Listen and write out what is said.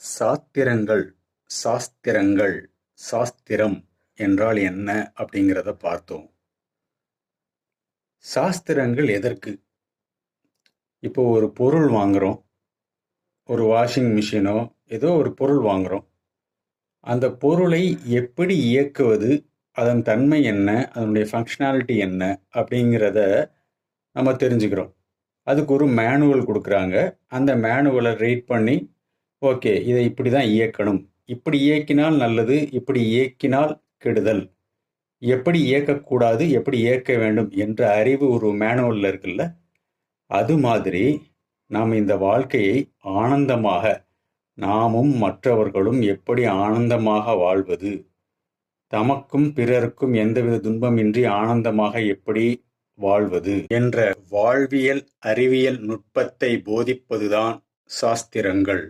சாத்திரங்கள் சாஸ்திரங்கள் சாஸ்திரம் என்றால் என்ன அப்படிங்கிறத பார்த்தோம். சாஸ்திரங்கள் எதற்கு? இப்போ ஒரு பொருள் வாங்குறோம், ஒரு வாஷிங் மிஷினோ ஏதோ ஒரு பொருள் வாங்குறோம். அந்த பொருளை எப்படி இயக்குவது, அதன் தன்மை என்ன, அதனுடைய ஃபங்க்ஷனாலிட்டி என்ன அப்படிங்கிறத நம்ம தெரிஞ்சுக்கிறோம். அதுக்கு ஒரு மேனுவல் கொடுக்குறாங்க. அந்த மேனுவலை ரீட் பண்ணி, ஓகே இதை இப்படி தான் இயக்கணும், இப்படி இயக்கினால் நல்லது, இப்படி இயக்கினால் கெடுதல், எப்படி இயக்கக்கூடாது, எப்படி இயக்க வேண்டும் என்ற அறிவு ஒரு மேனுவலில் இருக்குல்ல, அது மாதிரி நாம் இந்த வாழ்க்கையை ஆனந்தமாக, நாமும் மற்றவர்களும் எப்படி ஆனந்தமாக வாழ்வது, தமக்கும் பிறருக்கும் எந்தவித துன்பமின்றி ஆனந்தமாக எப்படி வாழ்வது என்ற வாழ்வியல் அறிவியல் நுட்பத்தை போதிப்பதுதான் சாஸ்திரங்கள்.